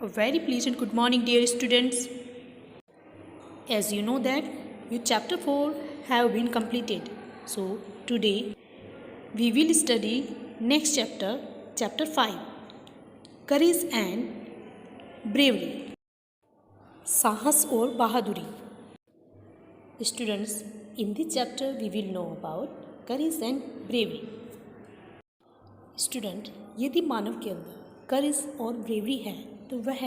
A very pleasant good morning, dear students. As you know that your chapter 4 have been completed. So today we will study next chapter, chapter 5, Courage and Bravery. साहस और बहादुरी. Students, in this chapter we will know about courage and bravery. Student, यदि मानव के अंदर करेज और bravery है तो वह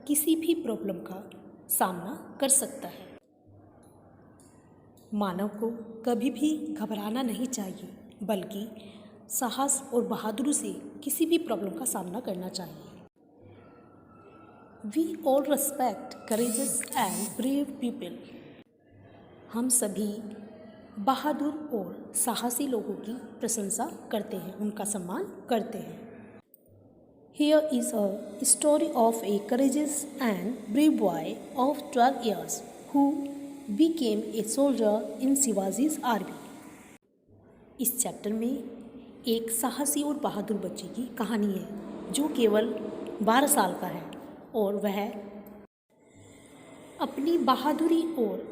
किसी भी प्रॉब्लम का सामना कर सकता है. मानव को कभी भी घबराना नहीं चाहिए, बल्कि साहस और बहादुरी से किसी भी प्रॉब्लम का सामना करना चाहिए. We all respect courageous and brave people. हम सभी बहादुर और साहसी लोगों की प्रशंसा करते हैं, उनका सम्मान करते हैं. Here is a story of a courageous and brave boy of 12 years who became a soldier in Shivaji's army. इस चैप्टर में एक साहसी और बहादुर बच्चे की कहानी है जो केवल 12 साल का है और वह अपनी बहादुरी और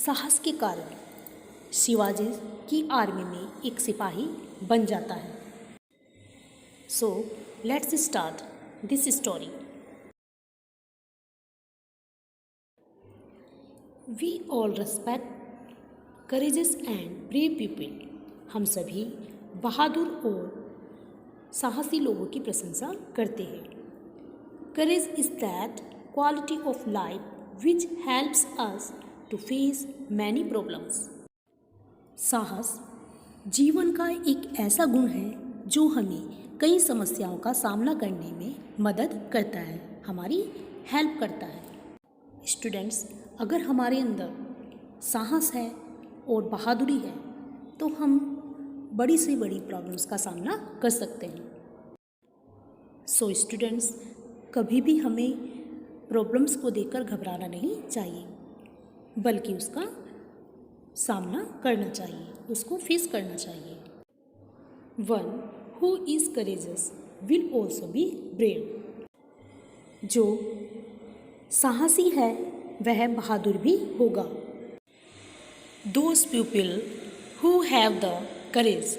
साहस के कारण शिवाजी की आर्मी में एक सिपाही बन जाता है. So, let's start this story. We all respect courageous and brave people. हम सभी बहादुर और साहसी लोगों की प्रशंसा करते हैं. Courage is that quality of life which helps us to face many problems. साहस जीवन का एक ऐसा गुण है जो हमें कई समस्याओं का सामना करने में मदद करता है, हमारी हेल्प करता है. स्टूडेंट्स, अगर हमारे अंदर साहस है और बहादुरी है तो हम बड़ी से बड़ी प्रॉब्लम्स का सामना कर सकते हैं. सो स्टूडेंट्स, कभी भी हमें प्रॉब्लम्स को देखकर घबराना नहीं चाहिए, बल्कि उसका सामना करना चाहिए, उसको फेस करना चाहिए. One Who is courageous will also be brave. जो साहसी है वह बहादुर भी होगा. Those people who have the courage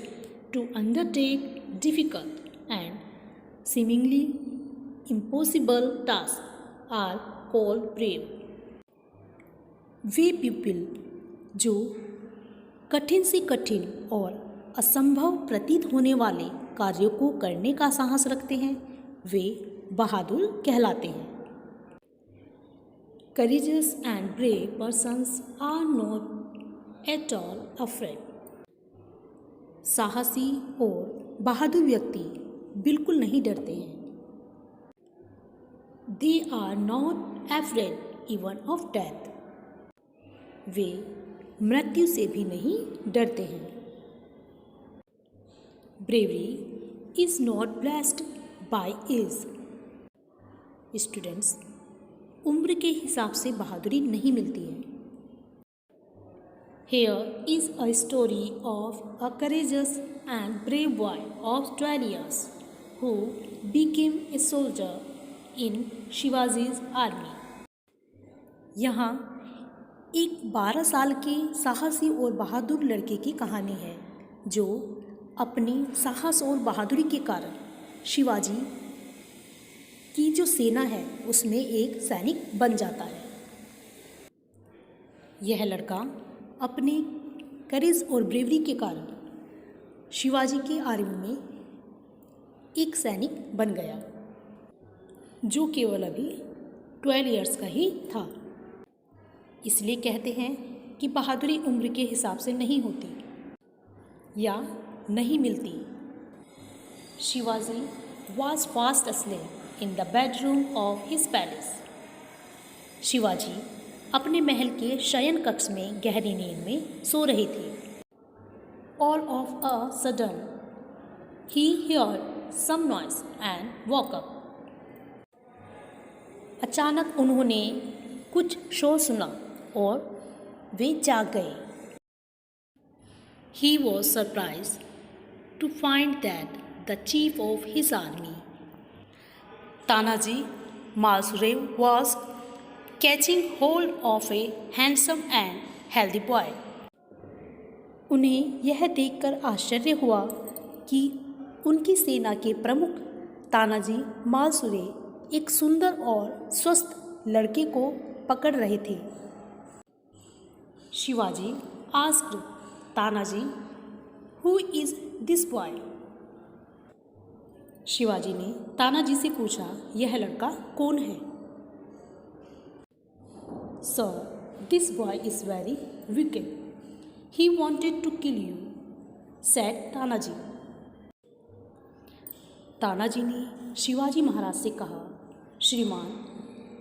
to undertake difficult and seemingly impossible tasks are called brave. Way people जो कठिन से कठिन और असंभव प्रतीत होने वाले कार्यों को करने का साहस रखते हैं वे बहादुर कहलाते हैं. Courageous and brave persons are not at all afraid. साहसी और बहादुर व्यक्ति बिल्कुल नहीं डरते हैं. They are not afraid even of death. वे मृत्यु से भी नहीं डरते हैं. Bravery is not blessed by age. Students, उम्र के हिसाब से बहादुरी नहीं मिलती है. Here is a story of a courageous and brave boy of 12 years who became a soldier in Shivaji's army. यहाँ एक 12 साल के साहसी और बहादुर लड़के की कहानी है जो अपनी साहस और बहादुरी के कारण शिवाजी की जो सेना है उसमें एक सैनिक बन जाता है. यह लड़का अपने करेज और ब्रेवरी के कारण शिवाजी के आर्मी में एक सैनिक बन गया जो केवल अभी 12 इयर्स का ही था. इसलिए कहते हैं कि बहादुरी उम्र के हिसाब से नहीं होती या नहीं मिलती. Shivaji was fast asleep in the bedroom of his palace. Shivaji अपने महल के शयन कक्ष में गहरी नींद में सो रहे थे. All of a sudden he heard some noise and woke up. अचानक उन्होंने कुछ शोर सुना और वे जाग गए. He was surprised to find that the chief of his army Tanaji मालसुरेव was catching hold of a handsome and healthy boy. उन्हें यह देखकर आश्चर्य हुआ कि उनकी सेना के प्रमुख तानाजी मालसुरे एक सुंदर और स्वस्थ लड़के को पकड़ रहे थे। Shivaji asked Tanaji, "Who is this boy?" Shivaji ने तानाजी से पूछा, यह लड़का कौन है? "Sir, this boy is very wicked. He wanted to kill you," said Tanaji. Tanaji ने शिवाजी महाराज से कहा, श्रीमान,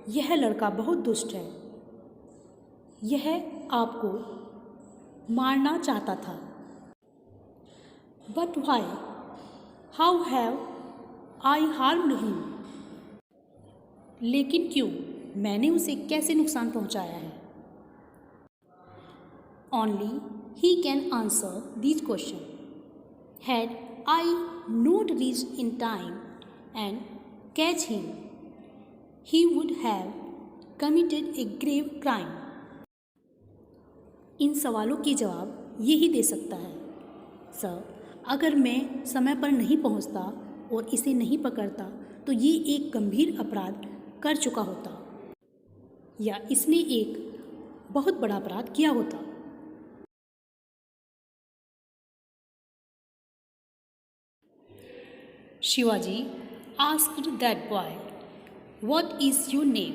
यह लड़का बहुत दुष्ट है। यह आपको मारना चाहता था। But why? How have I harmed him? लेकिन क्यों? मैंने उसे कैसे नुकसान पहुंचाया है? Only he can answer these questions. Had I not reached in time and catch him, he would have committed a grave crime. इन सवालों के जवाब यही दे सकता है। सर, अगर मैं समय पर नहीं पहुंचता और इसे नहीं पकड़ता तो ये एक गंभीर अपराध कर चुका होता या इसने एक बहुत बड़ा अपराध किया होता। Shivaji asked that boy, "What is your name?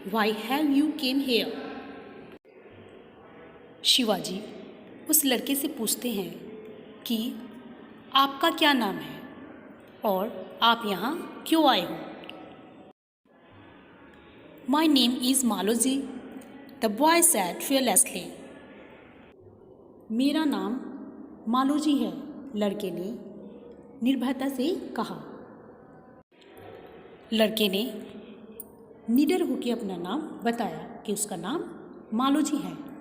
Why have you came here?" Shivaji उस लड़के से पूछते हैं कि आपका क्या नाम है और आप यहाँ क्यों आए हो? "My name is Maloji," the boy said fearlessly. मेरा नाम मालोजी है, लड़के ने निर्भयता से कहा। लड़के ने निडर होकर अपना नाम बताया कि उसका नाम मालोजी है।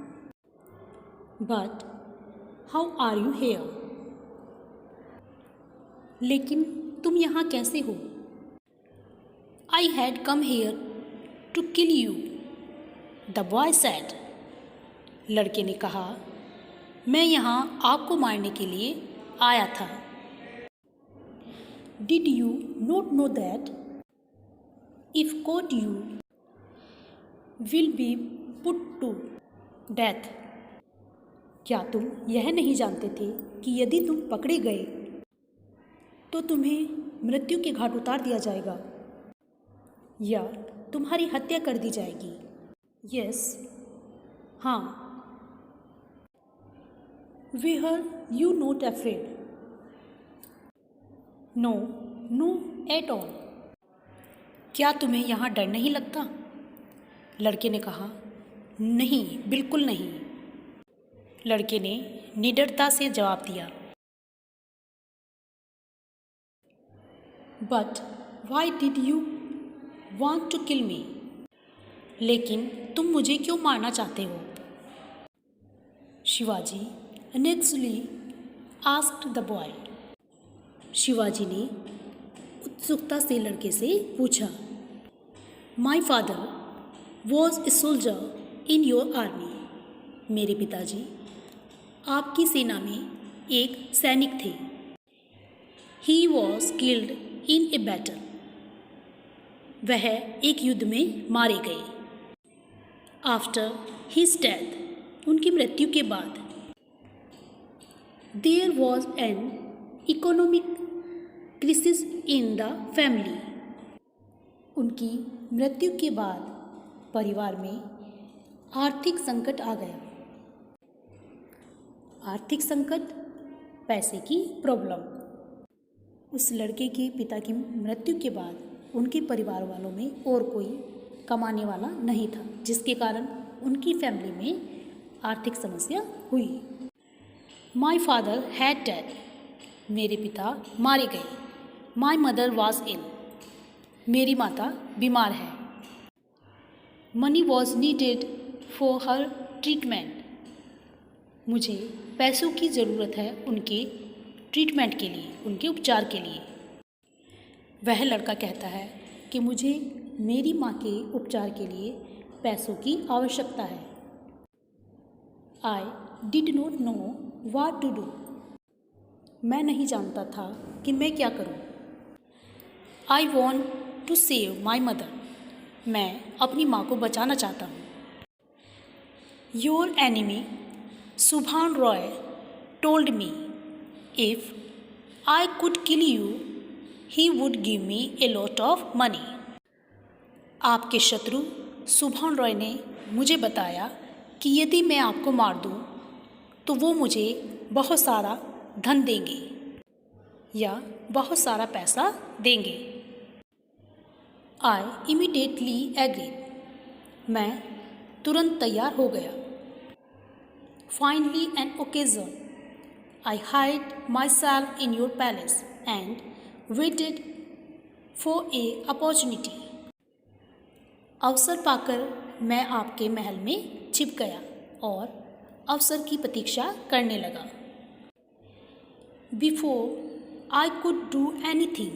But how are you here? लेकिन तुम यहाँ कैसे हो? I had come here to kill you, the boy said. लड़के ने कहा, मैं यहाँ आपको मारने के लिए आया था। Did you not know that if caught you will be put to death? क्या तुम यह नहीं जानते थे कि यदि तुम पकड़े गए तो तुम्हें मृत्यु के घाट उतार दिया जाएगा या तुम्हारी हत्या कर दी जाएगी? यस, हाँ। Were you not afraid? No, no at all. क्या तुम्हें यहाँ डर नहीं लगता? लड़के ने कहा, नहीं, बिल्कुल नहीं। लड़के ने निडरता से जवाब दिया। But why did you want to kill me? लेकिन तुम मुझे क्यों मारना चाहते हो? Shivaji uneasily asked the boy. Shivaji ने उत्सुकता से लड़के से पूछा, My father was a soldier in your army. मेरे पिताजी आपकी सेना में एक सैनिक थे। He was killed in a battle. वह एक युद्ध में मारे गए। After his death, उनकी मृत्यु के बाद there was an economic crisis in the family. उनकी मृत्यु के बाद परिवार में आर्थिक संकट आ गया। आर्थिक संकट, पैसे की प्रॉब्लम। उस लड़के के पिता की मृत्यु के बाद उनके परिवार वालों में और कोई कमाने वाला नहीं था, जिसके कारण उनकी फैमिली में आर्थिक समस्या हुई। My father had dead. मेरे पिता मारे गए. My mother was ill. मेरी माता बीमार है. Money was needed for her treatment. मुझे पैसों की ज़रूरत है उनके ट्रीटमेंट के लिए, उनके उपचार के लिए. वह लड़का कहता है, कि मुझे मेरी माँ के उपचार के लिए पैसों की आवश्यकता है। I did not know what to do. मैं नहीं जानता था कि मैं क्या करूं। I want to save my mother. मैं अपनी माँ को बचाना चाहता हूँ। योर एनिमी सुभान Roy told me if I could kill you he would give me a lot of money. आपके शत्रु सुभान रॉय ने मुझे बताया कि यदि मैं आपको मार दूं तो वो मुझे बहुत सारा धन देंगे या बहुत सारा पैसा देंगे। I immediately agreed. मैं तुरंत तैयार हो गया। Finally an occasion I hide my self in your palace and waited for a opportunity. अवसर पाकर मैं आपके महल में छिप गया और अवसर की प्रतीक्षा करने लगा। Before I could do anything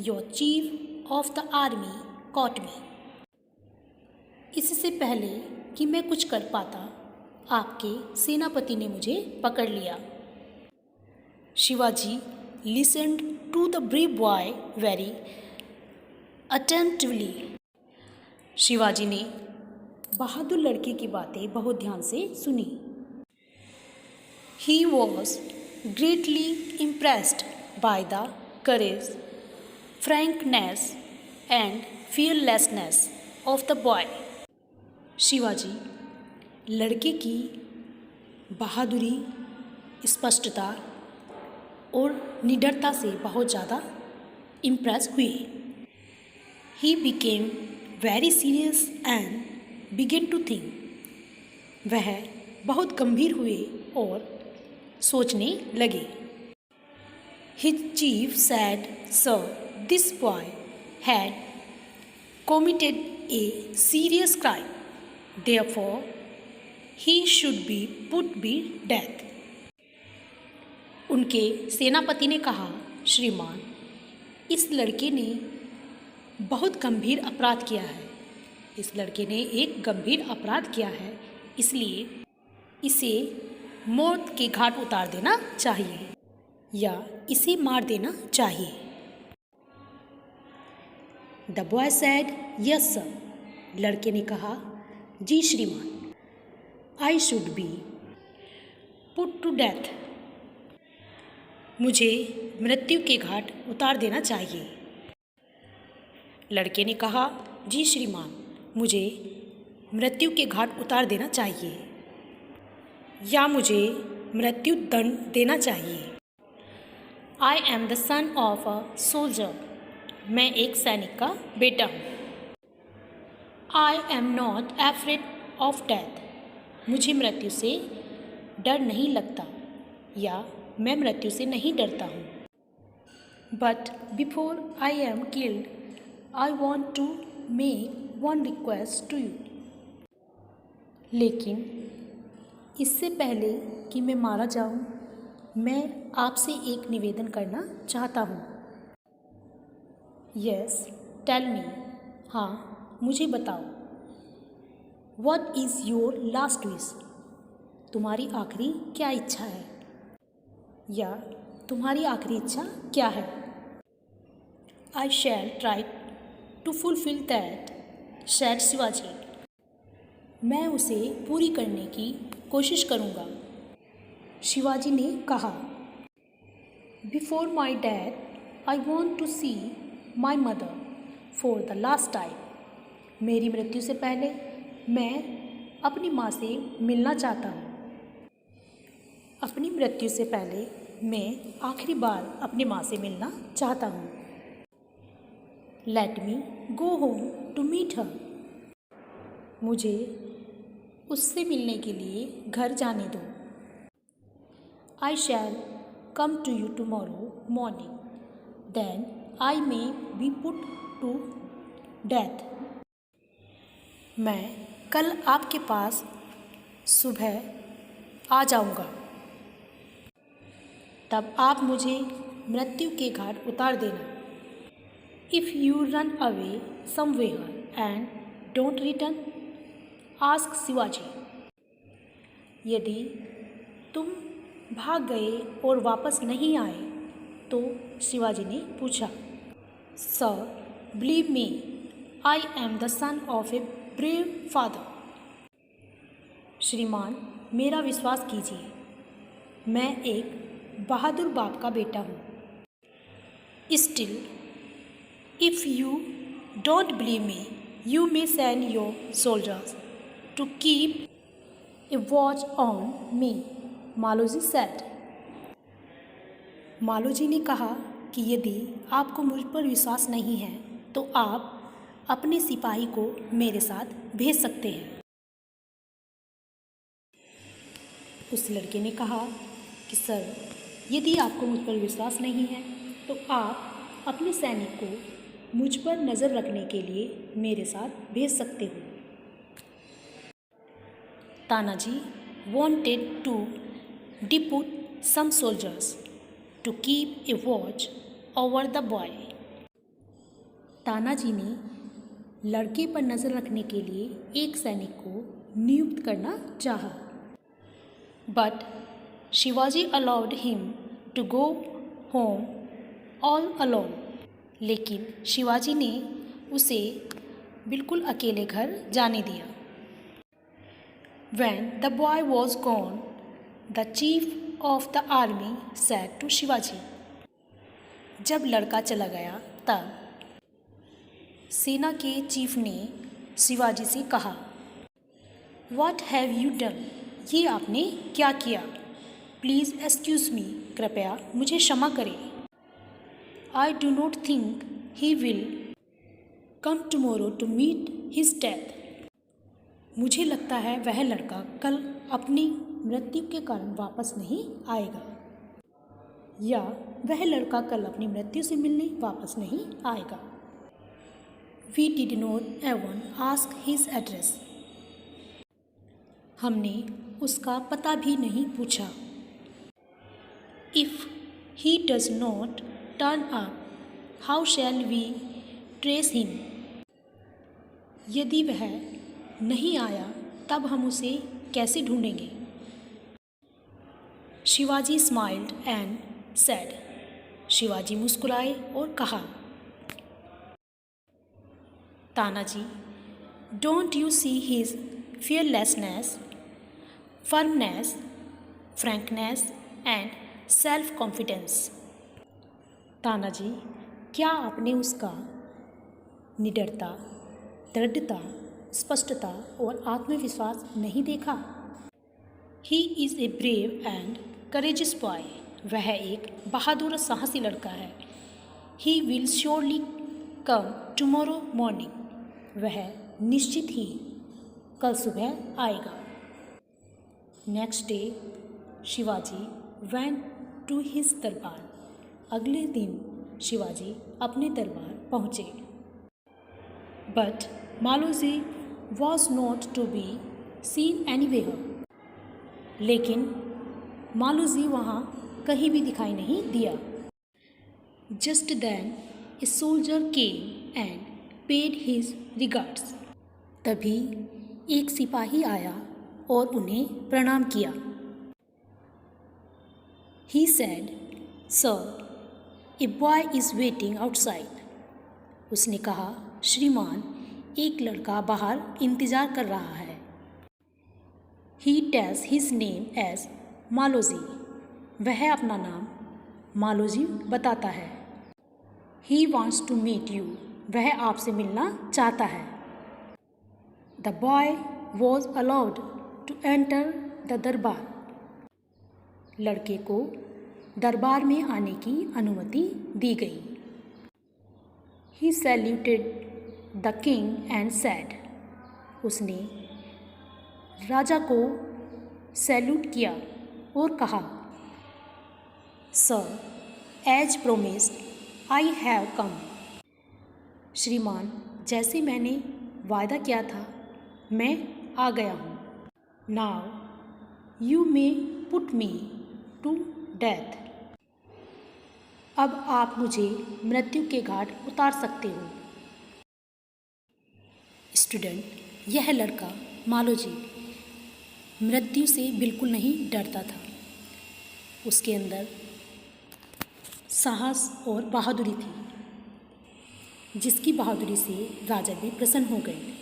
your chief of the army caught me. इससे पहले कि मैं कुछ कर पाता, आपके सेनापति ने मुझे पकड़ लिया। Shivaji listened to the brave boy very attentively। Shivaji ने बहादुर लड़के की बातें बहुत ध्यान से सुनी। He was greatly impressed by the courage, frankness and fearlessness of the boy। Shivaji लड़के की बहादुरी, स्पष्टता और निडरता से बहुत ज़्यादा इम्प्रेस हुए। He became very serious and began to think। वह बहुत गंभीर हुए और सोचने लगे। His chief said, "Sir, this boy had committed a serious crime, therefore he should be put to death। उनके सेनापति ने कहा, श्रीमान, इस लड़के ने बहुत गंभीर अपराध किया है। इस लड़के ने एक गंभीर अपराध किया है, इसलिए इसे मौत के घाट उतार देना चाहिए या इसे मार देना चाहिए। The boy said, yes sir. लड़के ने कहा, जी श्रीमान। I should be put to death. मुझे मृत्यु के घाट उतार देना चाहिए। लड़के ने कहा, जी श्रीमान, मुझे मृत्यु के घाट उतार देना चाहिए या मुझे मृत्यु दंड देना चाहिए। I am the son of a soldier. मैं एक सैनिक का बेटा हूँ। I am not afraid of death. मुझे मृत्यु से डर नहीं लगता या मैं मृत्यु से नहीं डरता हूँ। But before I am killed I want to make one request to you. लेकिन इससे पहले कि मैं मारा जाऊँ, मैं आपसे एक निवेदन करना चाहता हूँ। Yes tell me. हाँ, मुझे बताओ। What is your last wish. तुम्हारी आखिरी क्या इच्छा है या तुम्हारी आखिरी इच्छा क्या है। I shall try to fulfil that said Shivaji. मैं उसे पूरी करने की कोशिश करूँगा, शिवाजी ने कहा। Before my death I want to see my mother for the last time. मेरी मृत्यु से पहले मैं अपनी माँ से मिलना चाहता हूँ। अपनी मृत्यु से पहले मैं आखिरी बार अपनी माँ से मिलना चाहता हूँ। Let me go home to meet her. मुझे उससे मिलने के लिए घर जाने दो। I shall come to you tomorrow morning, then I may be put to death. मैं कल आपके पास सुबह आ जाऊंगा, तब आप मुझे मृत्यु के घाट उतार देना। If you run away somewhere and don't return, ask Shivaji. यदि तुम भाग गए और वापस नहीं आए तो शिवाजी ने पूछा। Sir, believe me, I am the son of a brave father. श्रीमान, मेरा विश्वास कीजिए, मैं एक बहादुर बाप का बेटा हूँ। Still, if you don't believe me, you may send your soldiers to keep a watch on me, Maloji said. Maloji ने कहा कि यदि आपको मुझ पर विश्वास नहीं है तो आप अपने सिपाही को मेरे साथ भेज सकते हैं। उस लड़के ने कहा कि सर, यदि आपको मुझ पर विश्वास नहीं है तो आप अपने सैनिक को मुझ पर नज़र रखने के लिए मेरे साथ भेज सकते हो। Tanaji wanted to depute some soldiers to keep a watch over the boy. Tanaji ने लड़के पर नज़र रखने के लिए एक सैनिक को नियुक्त करना चाहा। But Shivaji allowed him to go home all alone. लेकिन शिवाजी ने उसे बिल्कुल अकेले घर जाने दिया। When the boy was gone, the chief of the army said to Shivaji. जब लड़का चला गया तब सेना के चीफ ने शिवाजी से कहा, What have you done? ये आपने क्या किया? प्लीज़ एक्सक्यूज़ मी, कृपया मुझे क्षमा करें। I do not think he will come tomorrow to meet his death. मुझे लगता है वह लड़का कल अपनी मृत्यु के कारण वापस नहीं आएगा, या वह लड़का कल अपनी मृत्यु से मिलने वापस नहीं आएगा। We did not even ask his address. हमने उसका पता भी नहीं पूछा। If he does not turn up, how shall we trace him? यदि वह नहीं आया तब हम उसे कैसे ढूंढेंगे? Shivaji smiled and said. Shivaji मुस्कुराए और कहा, Tanaji, don't you see his fearlessness, firmness, frankness and self-confidence. Tanaji, क्या आपने उसका निडरता, दृढ़ता, स्पष्टता और आत्मविश्वास नहीं देखा? He is a brave and courageous boy. वह एक बहादुर और साहसी लड़का है। He will surely come tomorrow morning. वह निश्चित ही कल सुबह आएगा। Next day Shivaji went to his दरबार. अगले दिन शिवाजी अपने दरबार पहुँचे। But Maloji was not to be seen anywhere. लेकिन मालोजी वहाँ कहीं भी दिखाई नहीं दिया। Just then a soldier came and paid his regards. तभी एक सिपाही आया और उन्हें प्रणाम किया। He said, Sir, a boy is waiting outside. उसने कहा, श्रीमान, एक लड़का बाहर इंतज़ार कर रहा है। He tells his name as Maloji. वह अपना नाम मालोजी बताता है। He wants to meet you. वह आपसे मिलना चाहता है। The boy was allowed to enter the दरबार. लड़के को दरबार में आने की अनुमति दी गई। He saluted the king and said. उसने राजा को सैल्यूट किया और कहा, Sir, as promised, I have come. श्रीमान, जैसे मैंने वायदा किया था, मैं आ गया हूँ। Now you may put me to death. अब आप मुझे मृत्यु के घाट उतार सकते हो। स्टूडेंट, यह लड़का मालोजी मृत्यु से बिल्कुल नहीं डरता था। उसके अंदर साहस और बहादुरी थी, जिसकी बहादुरी से राजा भी प्रसन्न हो गए।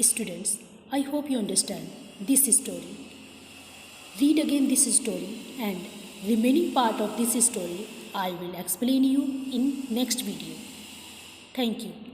Students, I hope you understand this story. Read again this story, and remaining part of this story I will explain you in next video. Thank you.